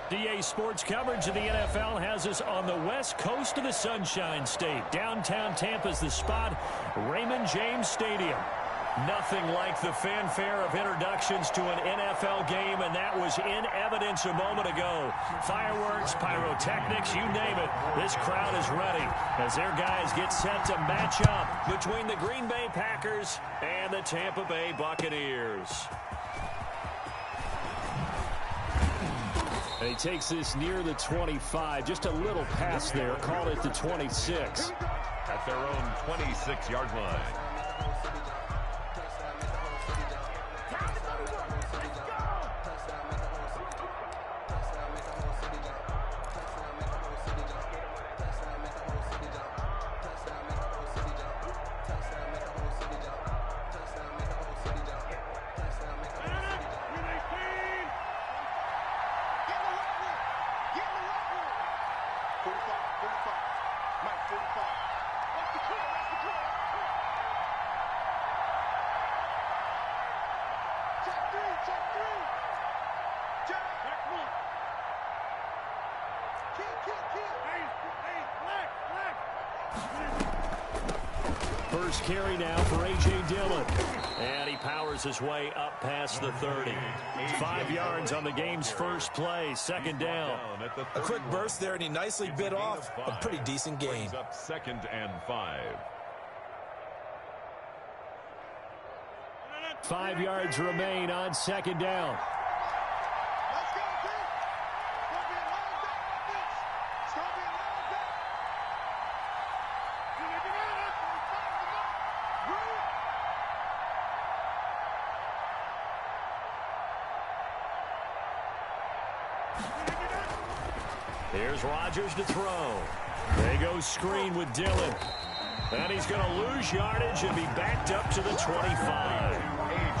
DA Sports coverage of the NFL has us on the west coast of the Sunshine State. Downtown Tampa's the spot, Raymond James Stadium. Nothing like the fanfare of introductions to an NFL game, and that was in evidence a moment ago. Fireworks, pyrotechnics, you name it. This crowd is ready as their guys get set to match up between the Green Bay Packers and the Tampa Bay Buccaneers. And he takes this near the 25, just a little pass there, call it the 26. At their own 26-yard line. First carry now for A.J. Dillon. And he powers his way up past the 30. 5 yards on the game's first play. Second down. A quick burst there, and he nicely bit off a pretty decent gain. Up 2nd and 5. 5 yards remain on second down. Here's Rodgers to throw. They go screen with Dillon. And he's going to lose yardage and be backed up to the 25.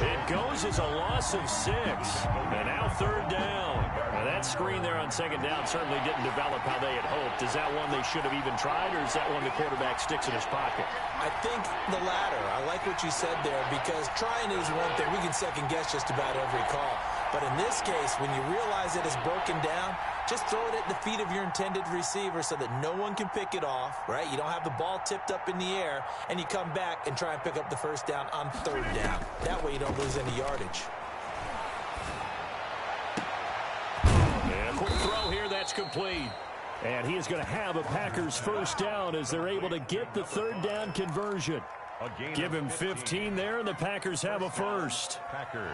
It goes as a loss of 6. And now third down. Now that screen there on second down certainly didn't develop how they had hoped. Is that one they should have even tried, or is that one the quarterback sticks in his pocket? I think the latter. I like what you said there, because trying is one thing. We can second guess just about every call. But in this case, when you realize it is broken down, just throw it at the feet of your intended receiver so that no one can pick it off, right? You don't have the ball tipped up in the air, and you come back and try and pick up the first down on third down. That way you don't lose any yardage. And quick throw here, that's complete. And he is going to have a Packers first down as they're able to get the third down conversion. Give him 15 there, and the Packers have a first. Packers.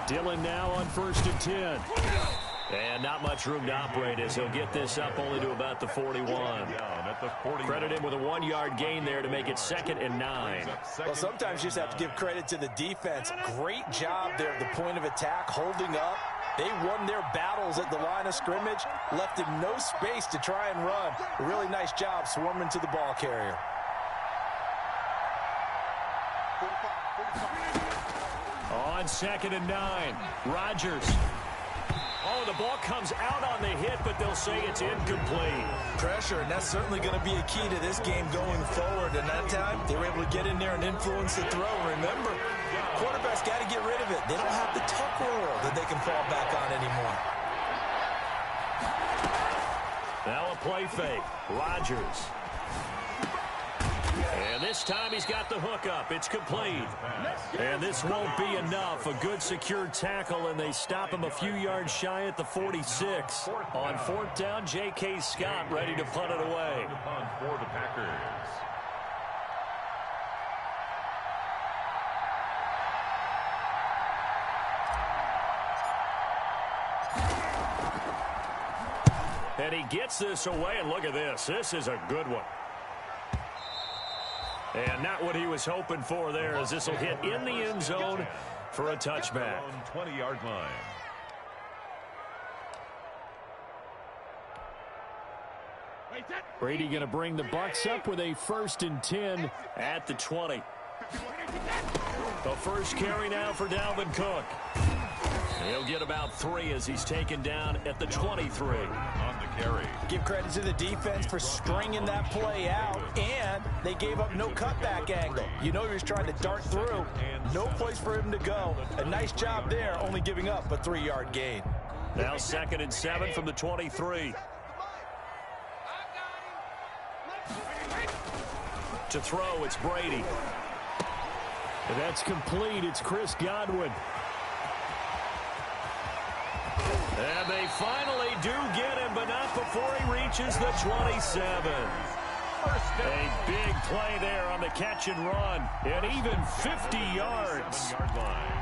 Dillon now on 1st and 10. And not much room to operate as he'll get this up only to about the 41. Credit him with a 1-yard gain there to make it 2nd and 9. Well, sometimes you just have to give credit to the defense. Great job there at the point of attack, holding up. They won their battles at the line of scrimmage, left him no space to try and run. A really nice job swarming to the ball carrier. On 2nd and 9, Rodgers. Oh, the ball comes out on the hit, but they'll say it's incomplete. Pressure, and that's certainly going to be a key to this game going forward. And that time, they were able to get in there and influence the throw. Remember, quarterbacks got to get rid of it. They don't have the tuck roll that they can fall back on anymore. Now a play fake. Rodgers. And this time he's got the hook up. It's complete. And this won't be enough. A good secure tackle, and they stop him a few yards shy at the 46. On 4th down, J.K. Scott ready to punt it away. For the Packers. And he gets this away, and look at this. This is a good one. And not what he was hoping for there, as this will hit in the end zone for a touchback. 20-yard line. Brady going to bring the Bucs up with a 1st and 10 at the 20. The first carry now for Dalvin Cook. He'll get about 3 as he's taken down at the 23. On the carry. Give credit to the defense for stringing that play out, and they gave up no cutback angle. You know he was trying to dart through. No place for him to go. A nice job there, only giving up a 3-yard gain. Now 2nd and 7 from the 23. To throw, it's Brady. That's complete. It's Chris Godwin. And they finally do get him, but not before he reaches the 27. A big play there on the catch and run. And even 50 yards. 7-yard line.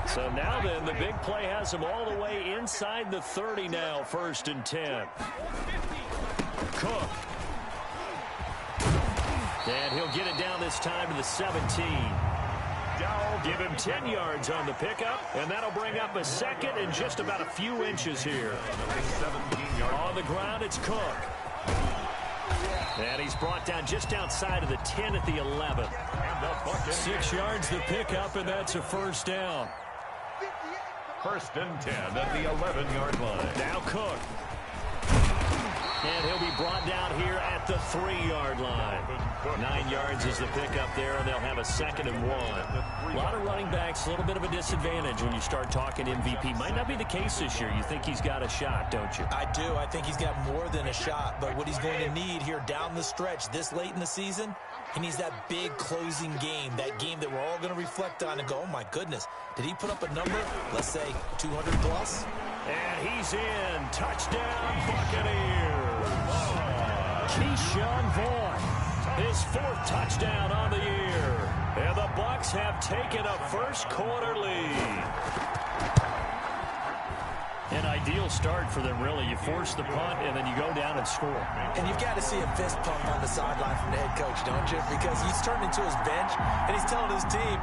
So now then, the big play has him all the way inside the 30 now, 1st and 10. Cook. And he'll get it down this time to the 17. Give him 10 yards on the pickup, and that'll bring up a 2nd and just about a few inches here. On the ground, it's Cook. And he's brought down just outside of the 10 at the 11. 6 yards the pickup, and that's a 1st down. 1st and 10 at the 11-yard line. Now Cook. And he'll be brought down here at the 3-yard line. 9 yards is the pickup there, and they'll have a 2nd and 1. A lot of running backs, a little bit of a disadvantage when you start talking MVP. Might not be the case this year. You think he's got a shot, don't you? I do. I think he's got more than a shot, but what he's going to need here down the stretch this late in the season, he needs that big closing game, that game that we're all going to reflect on and go, oh my goodness, did he put up a number, let's say 200 plus? And he's in. Touchdown, Buccaneers. Keyshawn Vaughn, his 4th touchdown on the year. And the Bucs have taken a first-quarter lead. An ideal start for them, really. You force the punt, and then you go down and score. And you've got to see a fist pump on the sideline from the head coach, don't you? Because he's turned into his bench, and he's telling his team,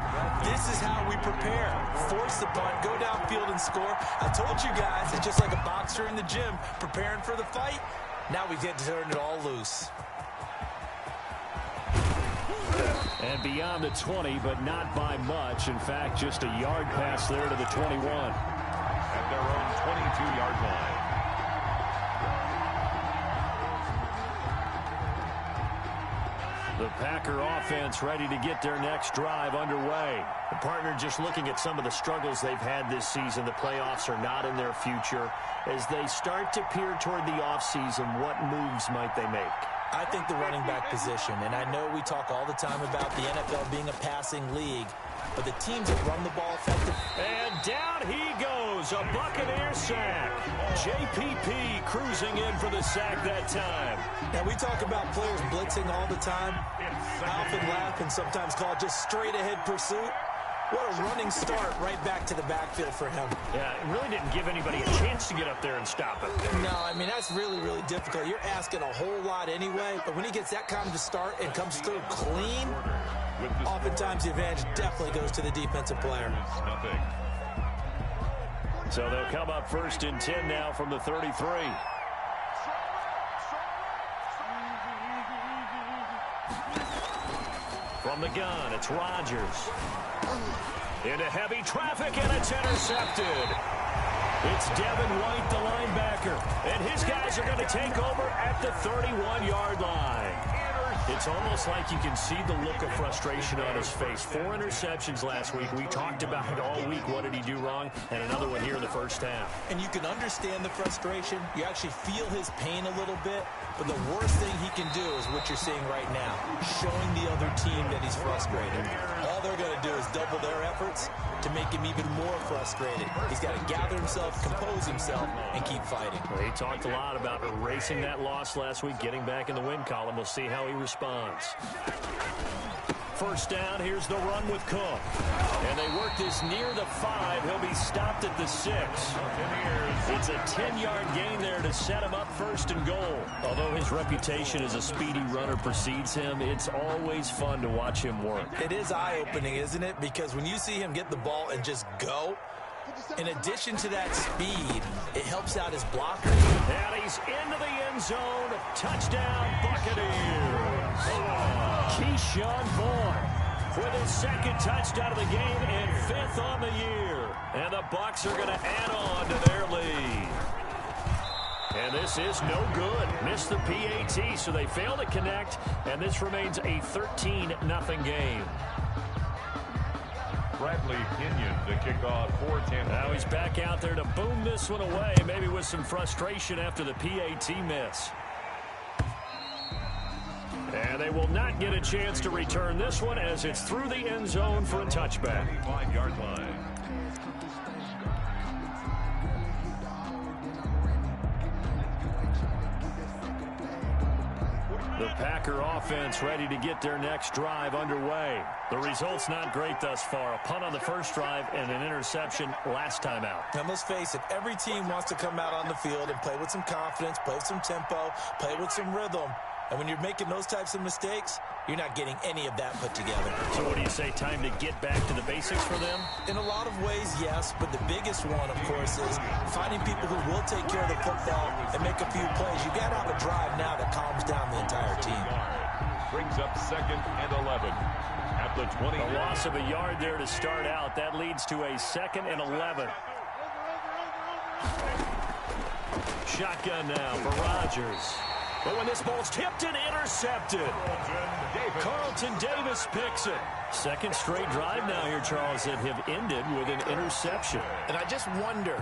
this is how we prepare. Force the punt, go downfield and score. I told you guys, it's just like a boxer in the gym preparing for the fight. Now we get to turn it all loose. And beyond the 20, but not by much. In fact, just a yard pass there to the 21. At their own 22-yard line. The Packer offense ready to get their next drive underway. The partner just looking at some of the struggles they've had this season. The playoffs are not in their future. As they start to peer toward the offseason, what moves might they make? I think the running back position, and I know we talk all the time about the NFL being a passing league, but the teams that run the ball effectively. And down he goes, a Buccaneer sack. JPP cruising in for the sack that time. Now, we talk about players blitzing all the time. I often laugh and sometimes call it just straight-ahead pursuit. What a running start right back to the backfield for him. Yeah, it really didn't give anybody a chance to get up there and stop it. No, I mean, that's really, really difficult. You're asking a whole lot anyway, but when he gets that kind of a start and comes through clean, oftentimes the advantage definitely goes to the defensive player. Nothing. So they'll come up 1st and 10 now from the 33. From the gun, it's Rodgers. Into heavy traffic, and it's intercepted. It's Devin White, the linebacker. And his guys are going to take over at the 31-yard line. It's almost like you can see the look of frustration on his face. 4 interceptions last week. We talked about it all week. What did he do wrong? And another one here in the first half. And you can understand the frustration. You actually feel his pain a little bit. But the worst thing he can do is what you're seeing right now, showing the other team that he's frustrated. All they're going to do is double their efforts to make him even more frustrated. He's got to gather himself, compose himself, and keep fighting. Well, he talked a lot about erasing that loss last week, getting back in the win column. We'll see how he responds. First down, here's the run with Cook. And they work this near the 5. He'll be stopped at the 6. It's a 10-yard gain there to set him up 1st and goal. Although his reputation as a speedy runner precedes him, it's always fun to watch him work. It is eye-opening, isn't it? Because when you see him get the ball and just go, in addition to that speed, it helps out his blocker. And he's into the end zone. Touchdown, Buccaneers. Keyshawn Vaughn. with his second touchdown of the game and 5th on the year. And the Bucs are going to add on to their lead. And this is no good. Missed the PAT, so they fail to connect, and this remains a 13-0 game. Bradley Kenyon, the kickoff for Tampa. Now he's back out there to boom this one away, maybe with some frustration after the PAT miss. And they will not get a chance to return this one as it's through the end zone for a touchback. 25-yard line. The Packer offense ready to get their next drive underway. The result's not great thus far. A punt on the first drive and an interception last time out. And let's face it, every team wants to come out on the field and play with some confidence, play with some tempo, play with some rhythm. And when you're making those types of mistakes, you're not getting any of that put together. So what do you say, time to get back to the basics for them? In a lot of ways, yes, but the biggest one, of course, is finding people who will take care of the football and make a few plays. You got to have a drive now that calms down the entire team. Brings up 2nd and 11 at the 20. A loss of a yard there to start out. That leads to a 2nd and 11. Shotgun now for Rodgers. But when this ball's tipped and intercepted, Carlton Davis picks it. Second straight drive now here, Charles, that have ended with an interception. And I just wonder,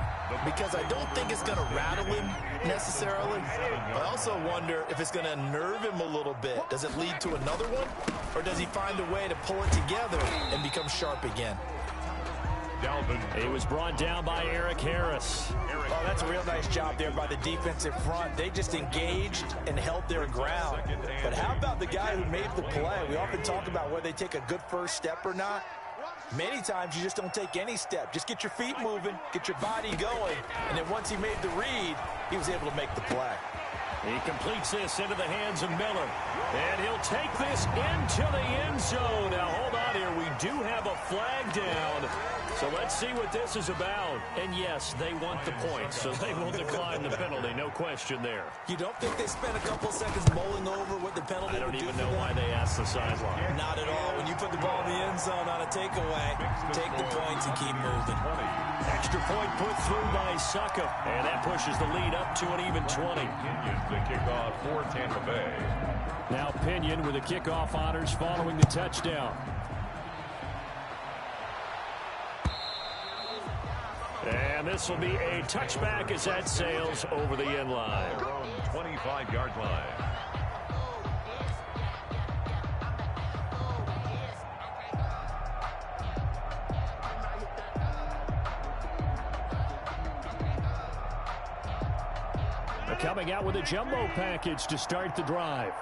because I don't think it's going to rattle him necessarily. I also wonder if it's going to unnerve him a little bit. Does it lead to another one? Or does he find a way to pull it together and become sharp again? He was brought down by Eric Harris. Oh, that's a real nice job there by the defensive front. They just engaged and held their ground. But how about the guy who made the play? We often talk about whether they take a good first step or not. Many times you just don't take any step. Just get your feet moving, get your body going, and then once he made the read, he was able to make the play. He completes this into the hands of Miller. And he'll take this into the end zone. Now, hold on here. We do have a flag down. So let's see what this is about. And yes, they want the points, so they will decline the penalty. No question there. You don't think they spent a couple seconds mulling over what the penalty would do? I don't even know why they asked the sideline. Not at all. When you put the ball in the end zone on a takeaway, take the points and keep moving. Extra point put through by Suckup. And that pushes the lead up to an even 20. The kickoff for Tampa Bay. Now Pinion with the kickoff honors following the touchdown. And this will be a touchback as that sails over the end line. 25-yard line. They're coming out with a jumbo package to start the drive.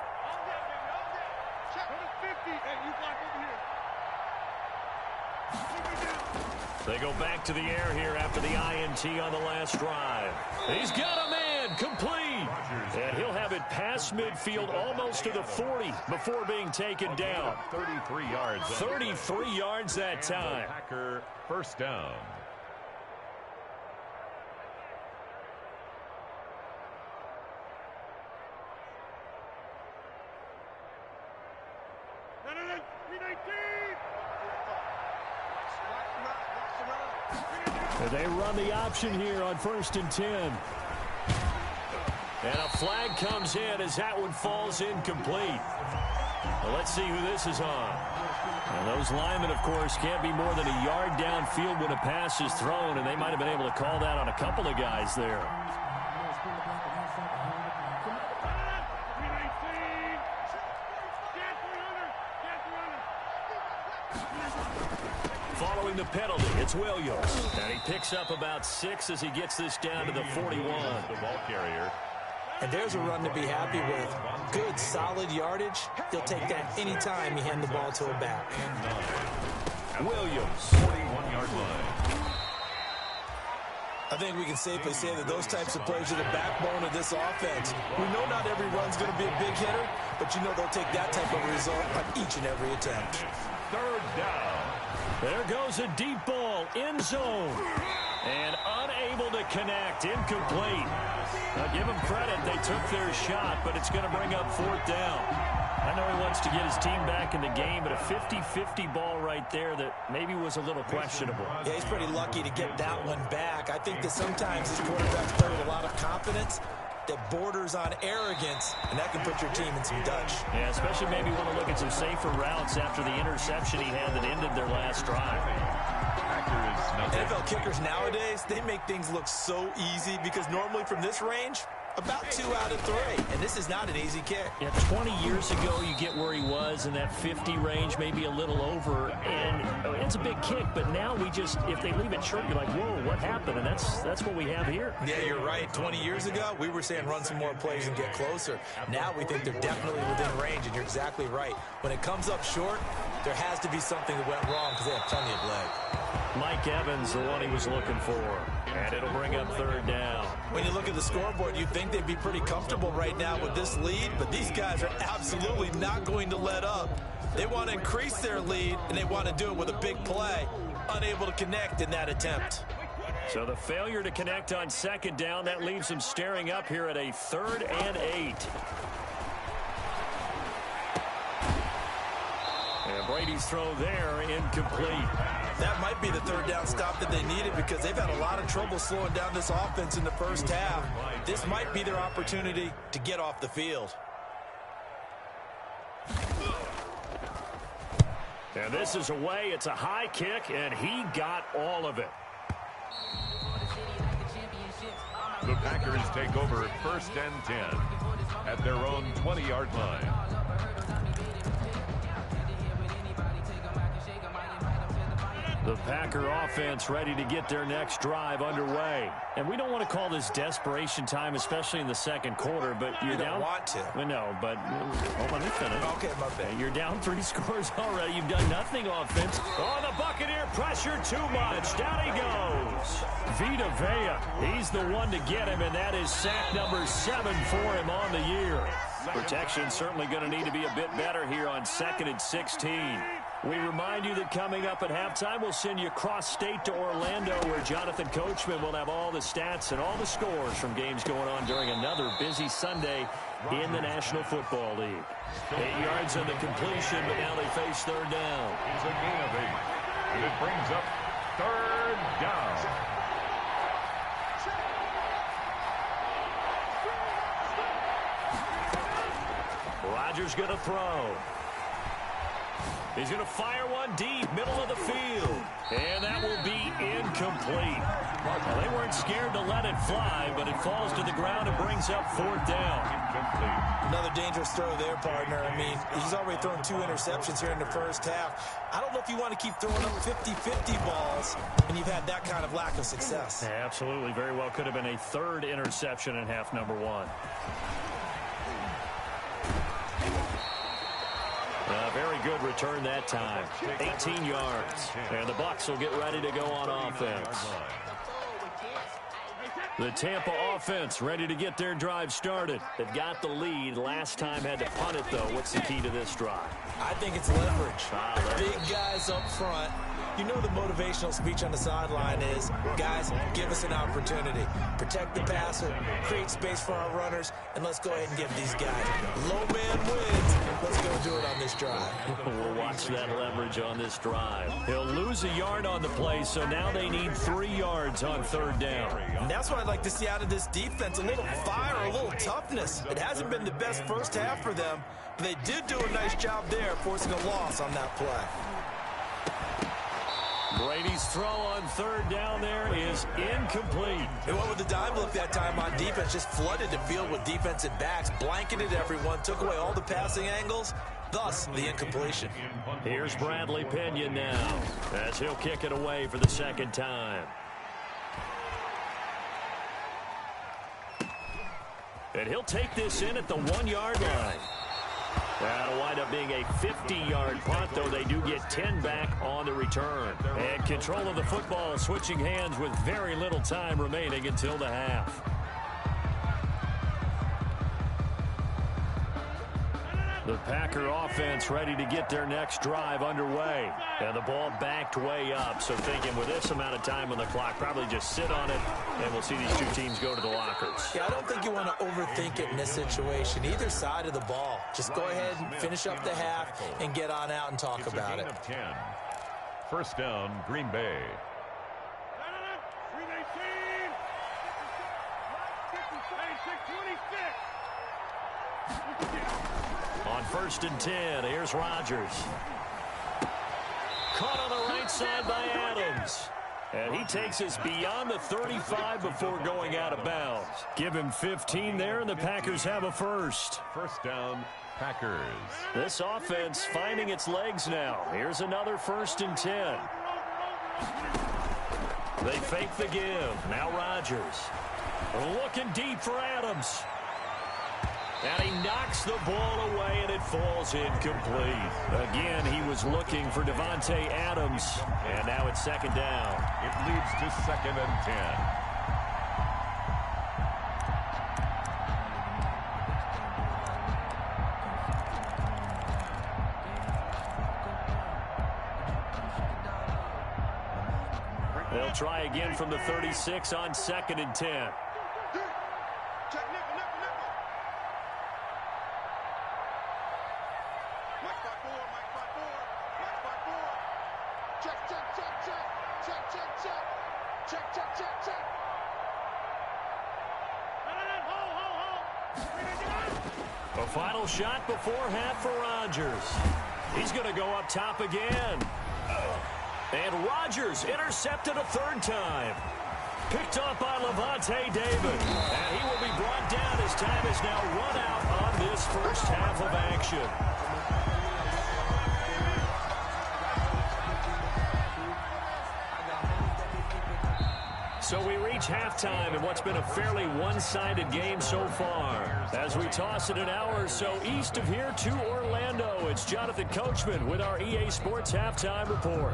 They go back to the air here after the INT on the last drive. He's got a man complete. And he'll have it past midfield almost to the 40 before being taken down. 33 yards. 33 yards that time. Packer first down. They run the option here on 1st and 10. And a flag comes in as that one falls incomplete. Well, let's see who this is on. And those linemen, of course, can't be more than a yard downfield when a pass is thrown, and they might have been able to call that on a couple of guys there. Following the penalty, it's Williams. And he picks up about 6 as he gets this down to the 41. The ball carrier. And there's a run to be happy with. Good, solid yardage. They'll take that any time you hand the ball to a back. Williams. 41-yard line. I think we can safely say that those types of plays are the backbone of this offense. We know not every run's going to be a big hitter, but you know they'll take that type of result on each and every attempt. 3rd down. There goes a deep ball ball, end zone. And unable to connect, incomplete. Now give them credit, they took their shot, but it's going to bring up 4th down. I know he wants to get his team back in the game, but a 50-50 ball right there that maybe was a little questionable. Yeah, he's pretty lucky to get that one back. I think that sometimes his quarterbacks play with a lot of confidence that borders on arrogance, and that can put your team in some Dutch. Yeah, especially maybe want to look at some safer routes after the interception he had that ended their last drive. NFL kickers nowadays, they make things look so easy because normally from this range, about 2 out of 3, and this is not an easy kick. Yeah, 20 years ago, you get where he was in that 50 range, maybe a little over, and it's a big kick, but now we just, if they leave it short, you're like, whoa, what happened? And that's what we have here. Yeah, you're right. 20 years ago, we were saying run some more plays and get closer. Now we think they're definitely within range, and you're exactly right. When it comes up short, there has to be something that went wrong because they have plenty of leg. Mike Evans, the one he was looking for, and it'll bring up 3rd down. When you look at the scoreboard, you'd think they'd be pretty comfortable right now with this lead, but these guys are absolutely not going to let up. They want to increase their lead, and they want to do it with a big play. Unable to connect in that attempt. So the failure to connect on 2nd down, that leaves them staring up here at a 3rd and 8. And Brady's throw there, incomplete. That might be the 3rd down stop that they needed because they've had a lot of trouble slowing down this offense in the first half. This might be their opportunity to get off the field. And this is away. It's a high kick, and he got all of it. The Packers take over 1st and 10 at their own 20-yard line. The Packer offense ready to get their next drive underway. And we don't want to call this desperation time, especially in the 2nd quarter, but you're down. You don't want to. Well, no, but let me finish. Okay, my bad. You're down 3 scores already. You've done nothing offense. Oh, the Buccaneer pressure too much. Down he goes. Vita Vea, he's the one to get him, and that is sack number 7 for him on the year. Protection certainly going to need to be a bit better here on 2nd and 16. We remind you that coming up at halftime, we'll send you cross-state to Orlando, where Jonathan Coachman will have all the stats and all the scores from games going on during another busy Sunday in the National Football League. 8 yards on the completion, but now they face 3rd down. It's a gain of 8, and it brings up 3rd down. Rodgers going to throw. He's going to fire one deep, middle of the field. And that will be incomplete. Well, they weren't scared to let it fly, but it falls to the ground and brings up 4th down. Incomplete. Another dangerous throw there, partner. I mean, he's already thrown 2 interceptions here in the first half. I don't know if you want to keep throwing up 50-50 balls when you've had that kind of lack of success. Yeah, absolutely. Very well could have been a 3rd interception in half number 1. Very good return that time. 18 yards. And the Bucs will get ready to go on offense. The Tampa offense ready to get their drive started. They've got the lead. Last time had to punt it, though. What's the key to this drive? I think it's leverage. Big guys up front. You know the motivational speech on the sideline is, guys, give us an opportunity. Protect the passer, create space for our runners, and let's go ahead and give these guys. Low man wins. Let's go do it on this drive. We'll watch that leverage on this drive. He'll lose a yard on the play, so now they need 3 yards on 3rd down. And that's what I'd like to see out of this defense, a little fire, a little toughness. It hasn't been the best first half for them, but they did do a nice job there forcing a loss on that play. Brady's throw on 3rd down there is incomplete. They went with the dime look that time on defense, just flooded the field with defensive backs, blanketed everyone, took away all the passing angles, thus the incompletion. Here's Bradley Pinion now, as he'll kick it away for the 2nd time. And he'll take this in at the 1-yard line. That'll wind up being a 50-yard punt, though they do get 10 back on the return. And control of the football switching hands with very little time remaining until the half. The Packer offense ready to get their next drive underway. And the ball backed way up. So thinking with this amount of time on the clock, probably just sit on it, and we'll see these two teams go to the lockers. Yeah, I don't think you want to overthink it in this situation. Either side of the ball. Just go ahead and finish up the half and get on out and talk about it. Of 10. First down, Green Bay. On 1st and 10, here's Rodgers. Caught on the right side by Adams. And he takes us beyond the 35 before going out of bounds. Give him 15 there, and the Packers have a first. First down, Packers. This offense finding its legs now. Here's another 1st and 10. They fake the give. Now Rodgers. Looking deep for Adams. And he knocks the ball away, and it falls incomplete. Again, he was looking for Devontae Adams, and now it's 2nd down. It leads to 2nd and 10. They'll try again from the 36 on 2nd and 10. A final shot before half for Rodgers. He's going to go up top again. And Rodgers intercepted a 3rd time. Picked off by Levante David. And he will be brought down as time is now run out on this first half of action. So we reach halftime in what's been a fairly one-sided game so far. As we toss it an hour or so east of here to Orlando, it's Jonathan Coachman with our EA Sports Halftime Report.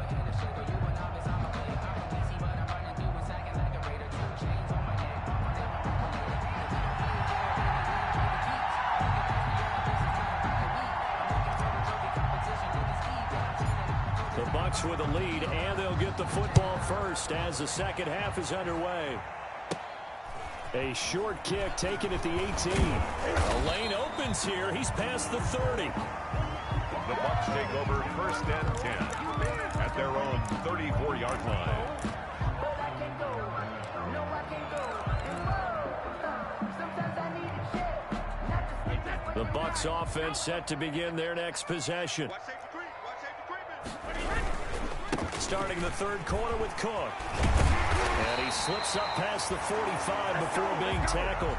Bucks with a lead, and they'll get the football first as the second half is underway. A short kick taken at the 18. A lane opens here. He's past the 30. The Bucks take over 1st and 10 at their own 34-yard line. The Bucks offense set to begin their next possession. Starting the 3rd quarter with Cook. And he slips up past the 45 before being tackled.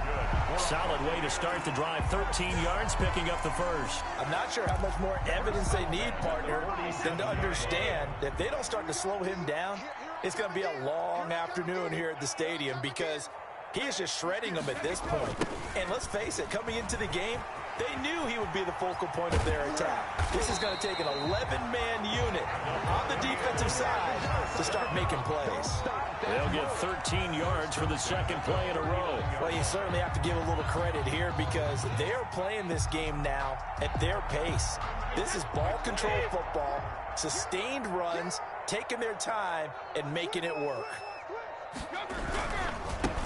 Solid way to start the drive. 13 yards, picking up the first. I'm not sure how much more evidence they need, partner, than to understand that if they don't start to slow him down, it's going to be a long afternoon here at the stadium because he is just shredding them at this point. And let's face it, coming into the game, they knew he would be the focal point of their attack. This is going to take an 11-man unit on the defensive side to start making plays. They'll get 13 yards for the 2nd play in a row. Well, you certainly have to give a little credit here because they're playing this game now at their pace. This is ball control football, sustained runs, taking their time, and making it work.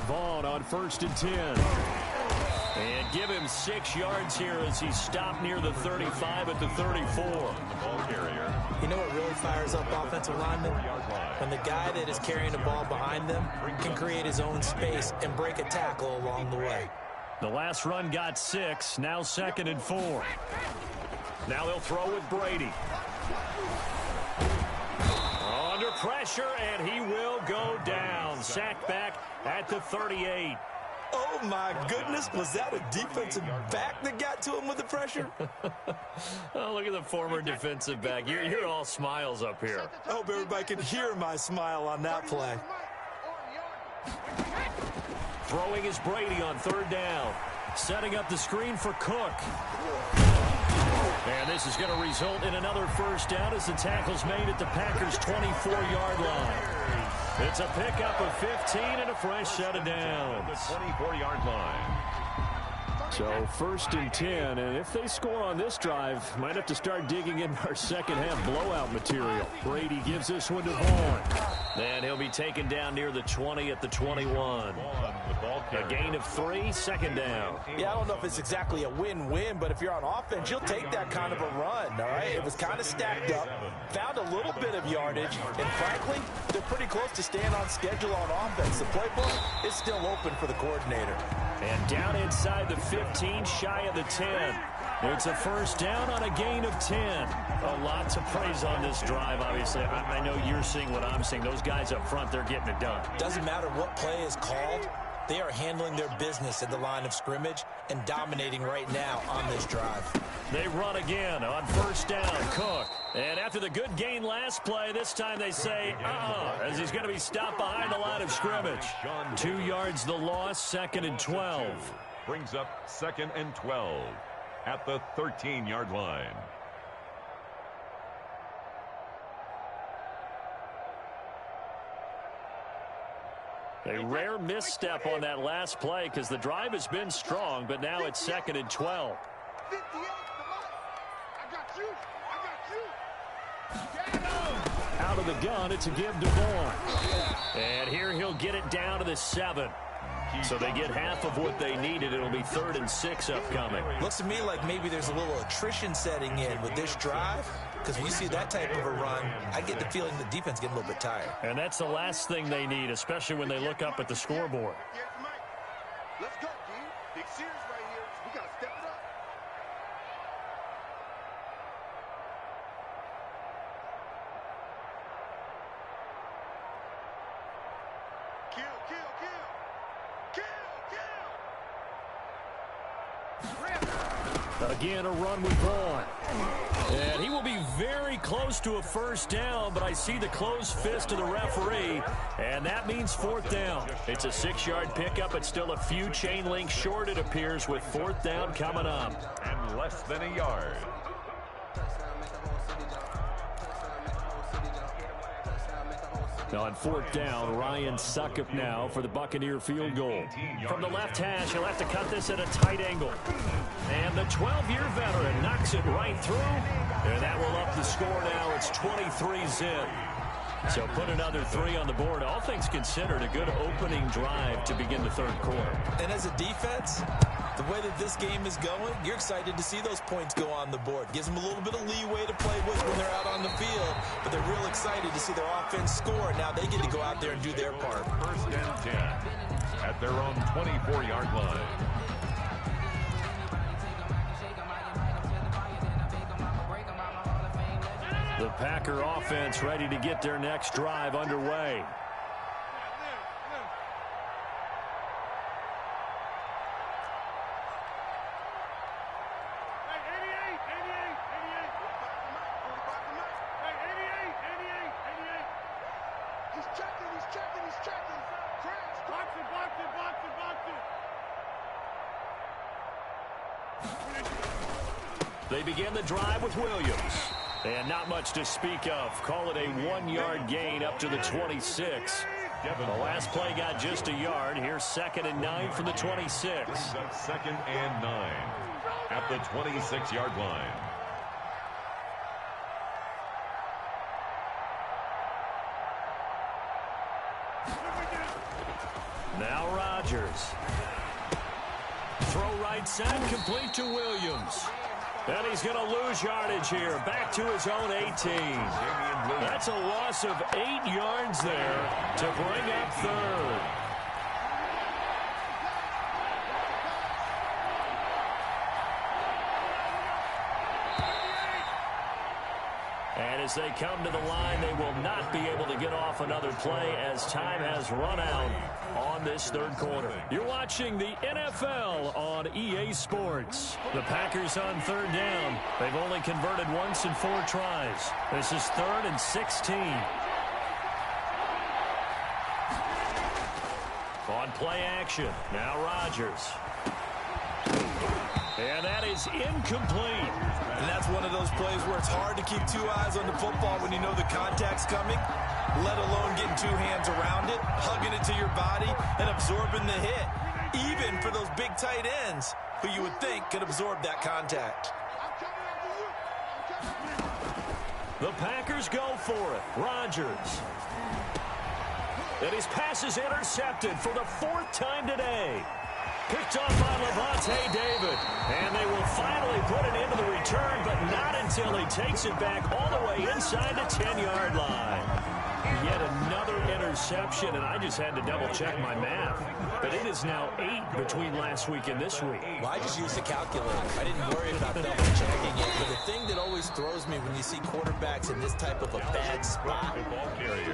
Vaughn on 1st and 10. And give him 6 yards here as he stopped near the 35 at the 34. Ball carrier. You know what really fires up offensive linemen? When the guy that is carrying the ball behind them can create his own space and break a tackle along the way. The last run got 6, now 2nd and 4. Now they'll throw with Brady. Under pressure, and he will go down. Sacked back at the 38. Oh, my goodness. Was that a defensive back that got to him with the pressure? Oh, look at the former defensive back. You're all smiles up here. I hope everybody can hear my smile on that play. Throwing is Brady on 3rd down. Setting up the screen for Cook. And this is going to result in another first down as the tackle's made at the Packers' 24-yard line. It's a pickup of 15 and a fresh set of downs. The 24-yard line. So 1st and 10, and if they score on this drive, might have to start digging in our second half blowout material. Brady gives this one to Vaughn. And he'll be taken down near the 20 at the 21. A gain of 3, 2nd down. Yeah, I don't know if it's exactly a win-win, but if you're on offense, you'll take that kind of a run, all right? It was kind of stacked up, found a little bit of yardage, and frankly, they're pretty close to staying on schedule on offense. The playbook is still open for the coordinator. And down inside the 15, shy of the 10. It's a 1st down on a gain of 10. A lot to praise on this drive, obviously. I know you're seeing what I'm seeing. Those guys up front, they're getting it done. Doesn't matter what play is called. They are handling their business at the line of scrimmage and dominating right now on this drive. They run again on 1st down. Cook. And after the good gain last play, this time they say, as he's going to be stopped behind the line of scrimmage. 2 yards the loss, 2nd and 12. Brings up 2nd and 12 at the 13-yard line. A rare misstep on that last play because the drive has been strong, but now it's 2nd and 12. Out of the gun, it's a give to Vaughn. And here he'll get it down to the 7. So they get half of what they needed. It'll be 3rd and 6 upcoming. Looks to me like maybe there's a little attrition setting in with this drive, because when you see that type of a run, I get the feeling the defense getting a little bit tired. And that's the last thing they need, especially when they look up at the scoreboard. Let's go, D. Big series right here. We got to step it up. Kill, kill, kill. Again, a run with Vaughn. And he will be very close to a 1st down, but I see the closed fist of the referee, and that means 4th down. It's a 6-yard pickup. It's still a few chain links short, it appears, with 4th down coming up. And less than a yard. On 4th down, Ryan Succop now for the Buccaneer field goal. From the left hash, he'll have to cut this at a tight angle. And the 12-year veteran knocks it right through. And that will up the score now. It's 23-zip. So put another 3 on the board. All things considered, a good opening drive to begin the 3rd quarter. And as a defense, the way that this game is going, you're excited to see those points go on the board. Gives them a little bit of leeway to play with when they're out on the field, but they're real excited to see their offense score. Now they get to go out there and do their part. 1st and 10 at their own 24-yard line. The Packer offense ready to get their next drive underway. They begin the drive with Williams. And not much to speak of. Call it a 1-yard gain up to the 26. The last play got just a yard. Here's 2nd and 9 from the 26. 2nd and 9 at the 26-yard line. Now Rodgers. Throw right side, complete to Williams. And he's going to lose yardage here. Back to his own 18. That's a loss of 8 yards there to bring up 3rd. And as they come to the line, they will not be able to get off another play as time has run out on this 3rd quarter. You're watching the NFL on EA Sports. The Packers on 3rd down. They've only converted once in 4 tries. This is 3rd and 16. On play action. Now Rodgers. And that is incomplete. And that's one of those plays where it's hard to keep 2 eyes on the football when you know the contact's coming, let alone getting 2 hands around it, hugging it to your body, and absorbing the hit. Even for those big tight ends, who you would think could absorb that contact. The Packers go for it. Rodgers. And his pass is intercepted for the 4th time today. Picked off by Levante David. And they will finally put an end to the return, but not until he takes it back all the way inside the 10-yard line. Yet another interception, and I just had to double-check my math. But it is now 8 between last week and this week. Well, I just used a calculator. I didn't worry about double-checking it. But the thing that always throws me when you see quarterbacks in this type of a bad spot,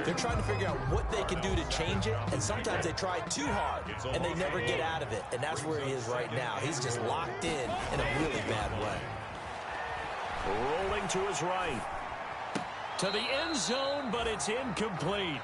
they're trying to figure out what they can do to change it, and sometimes they try too hard, and they never get out of it. And that's where he is right now. He's just locked in a really bad way. Rolling to his right. To the end zone, but it's incomplete.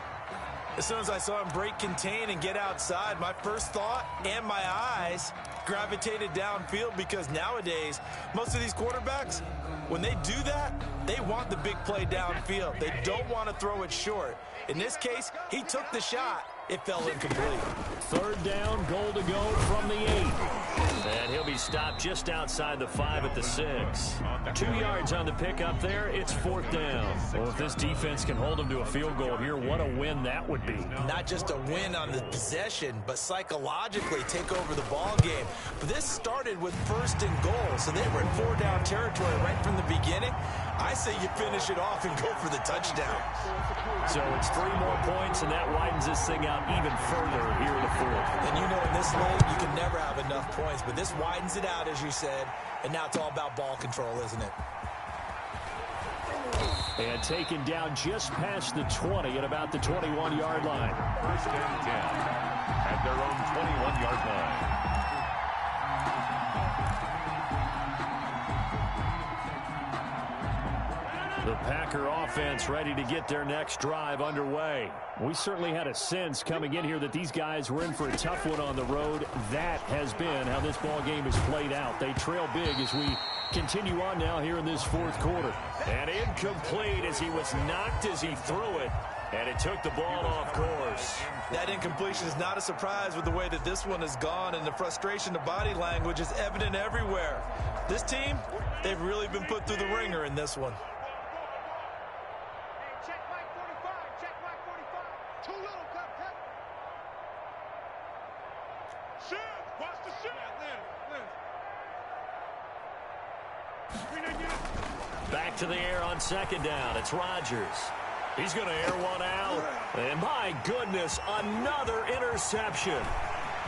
As soon as I saw him break contain and get outside, my first thought and my eyes gravitated downfield, because nowadays, most of these quarterbacks, when they do that, they want the big play downfield. They don't want to throw it short. In this case, he took the shot. It fell incomplete. 3rd down, goal to go from the 8. And he'll be stopped just outside the 5 at the 6. 2 yards on the pickup there. It's 4th down. Well, if this defense can hold them to a field goal here, what a win that would be. Not just a win on the possession, but psychologically take over the ball game. But this started with 1st and goal, so they were in 4-down territory right from the beginning. I say you finish it off and go for the touchdown. So it's 3 more points, and that widens this thing out even further here in the 4th. And you know, in this league, you can never have enough points, but this widens it out, as you said, and now it's all about ball control, isn't it? And taken down just past the 20 at about the 21-yard line. 1st and 10 at their own 21-yard line. The Packer offense ready to get their next drive underway. We certainly had a sense coming in here that these guys were in for a tough one on the road. That has been how this ball game has played out. They trail big as we continue on now here in this 4th quarter. And incomplete as he was knocked as he threw it. And it took the ball off course. That incompletion is not a surprise with the way that this one has gone, and the frustration of body language is evident everywhere. This team, they've really been put through the ringer in this one. Back to the air on 2nd down. It's Rodgers. He's going to air one out. And my goodness, another interception.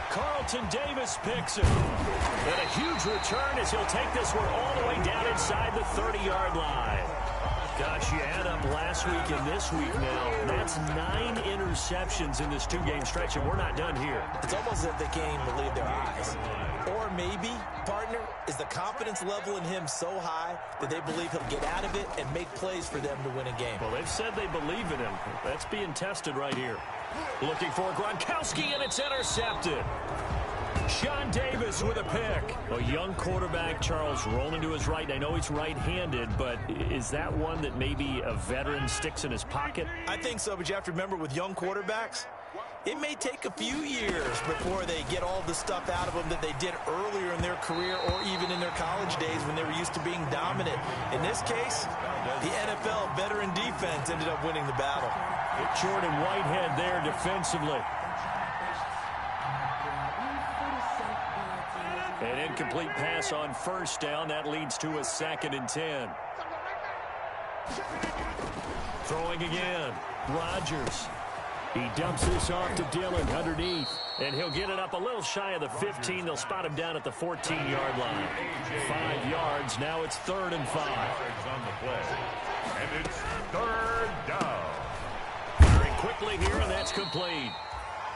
Carlton Davis picks it. And a huge return as he'll take this one all the way down inside the 30-yard line. Gosh, you add up last week and this week now. That's 9 interceptions in this 2-game stretch, and we're not done here. It's almost as if they can't even believe their eyes. Or maybe, partner, is the confidence level in him so high that they believe he'll get out of it and make plays for them to win a game. Well, they've said they believe in him. That's being tested right here. Looking for Gronkowski, and it's intercepted. Sean Davis with a pick. A young quarterback, Charles, rolling to his right. I know he's right-handed, but is that one that maybe a veteran sticks in his pocket? I think so, but you have to remember with young quarterbacks, it may take a few years before they get all the stuff out of them that they did earlier in their career or even in their college days when they were used to being dominant. In this case, the NFL veteran defense ended up winning the battle. Jordan Whitehead there defensively. An incomplete pass on 1st down. That leads to a 2nd and 10. Throwing again. Rodgers. He dumps this off to Dillon underneath. And he'll get it up a little shy of the 15. They'll spot him down at the 14-yard line. 5 yards. Now it's 3rd and 5. On the play. And it's 3rd down. Firing quickly here, and that's complete.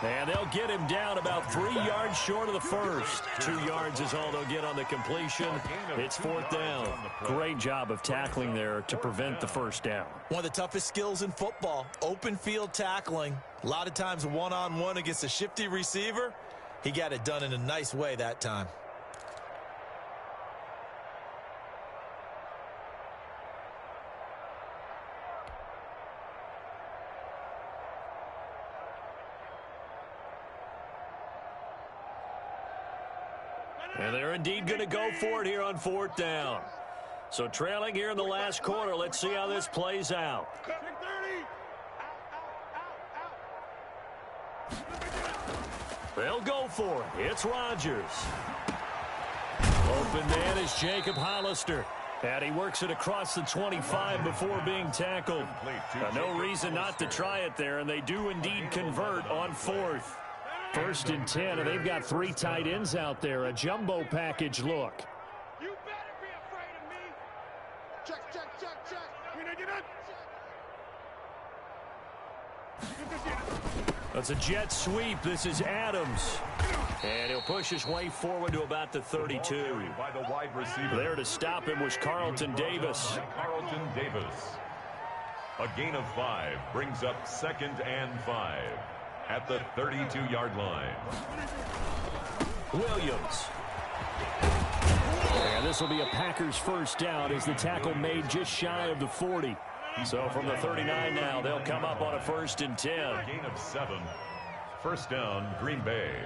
And they'll get him down about 3 yards short of the first. 2 yards is all they'll get on the completion. It's 4th down. Great job of tackling there to prevent the 1st down. One of the toughest skills in football, open field tackling. A lot of times one-on-one against a shifty receiver. He got it done in a nice way that time. And they're indeed going to go for it here on 4th down. So trailing here in the last quarter. Let's see how this plays out. They'll go for it. It's Rodgers. Open man is Jacob Hollister. And he works it across the 25 before being tackled. No reason not to try it there, and they do indeed convert on 4th. 1st and 10, and they've got 3 tight ends out there. A jumbo package look. You better be afraid of me. Check, check, check, check. That's a jet sweep. This is Adams. And he'll push his way forward to about the 32. By the wide receiver. There to stop him was Carlton Davis. Carlton Davis. A gain of 5 brings up 2nd and 5 at the 32-yard line. Williams. And this will be a Packers first down as the tackle made just shy of the 40. So from the 39 now, they'll come up on a 1st and 10. A gain of 7. First down, Green Bay.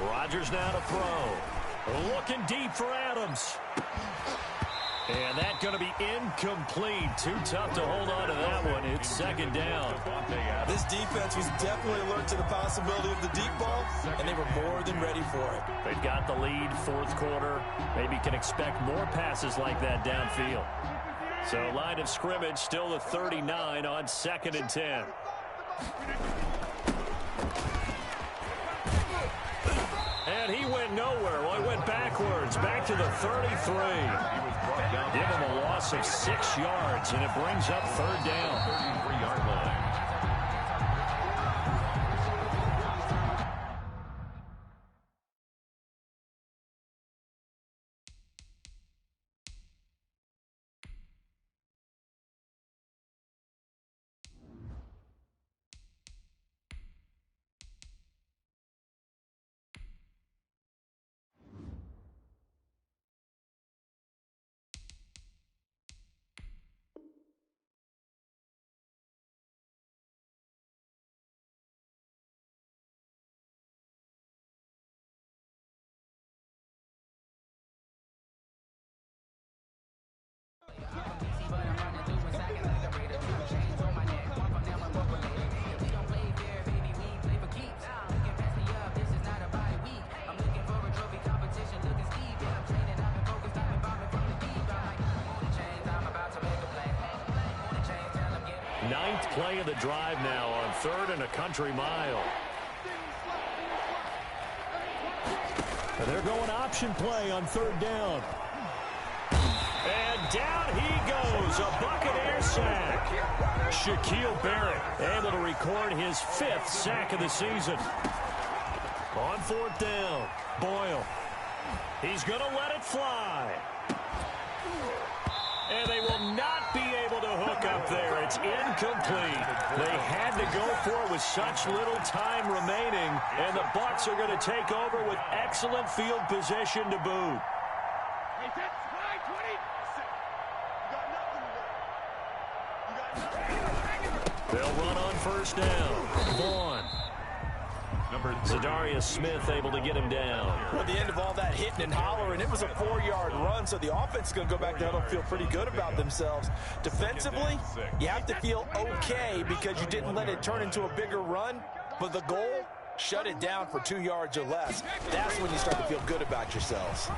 Rodgers now to throw. Looking deep for Adams. And that's going to be incomplete. Too tough to hold on to that one. It's 2nd down. This defense was definitely alert to the possibility of the deep ball, and they were more than ready for it. They've got the lead, 4th quarter. Maybe can expect more passes like that downfield. So line of scrimmage still the 39 on 2nd and 10. And he went nowhere. Well, he went backwards, back to the 33. Give him a loss of 6 yards, and it brings up 3rd down. 33-yard line. Ninth play of the drive now on 3rd and a country mile. And they're going option play on 3rd down. And down he goes. A Buccaneer sack. Shaquille Barrett able to record his 5th sack of the season. On 4th down, Boyle. He's going to let it fly. And they will not be able to hook up there. It's incomplete. They had to go for it with such little time remaining. And the Bucs are going to take over with excellent field position to boot. They'll run on 1st down. Vaughn. Zadarius Smith able to get him down. At the end of all that hitting and hollering, it was a 4-yard run, so the offense is going to go back there and feel pretty good about themselves. Defensively, you have to feel okay because you didn't let it turn into a bigger run, but the goal, shut it down for 2 yards or less. That's when you start to feel good about yourselves.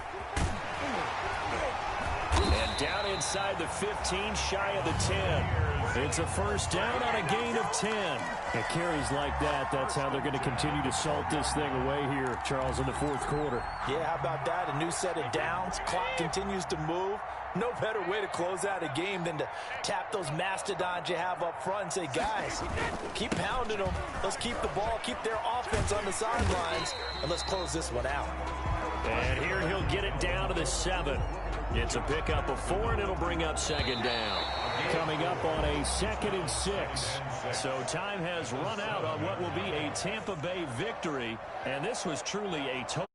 And down inside the 15, shy of the 10. It's a 1st down on a gain of 10. And carries like that, that's how they're going to continue to salt this thing away here, Charles, in the 4th quarter. Yeah, how about that? A new set of downs. Clock continues to move. No better way to close out a game than to tap those mastodons you have up front and say, guys, keep pounding them. Let's keep the ball, keep their offense on the sidelines, and let's close this one out. And here he'll get it down to the 7. It's a pickup of 4, and it'll bring up 2nd down. Coming up on a 2nd and 6. So time has run out on what will be a Tampa Bay victory, and this was truly a total.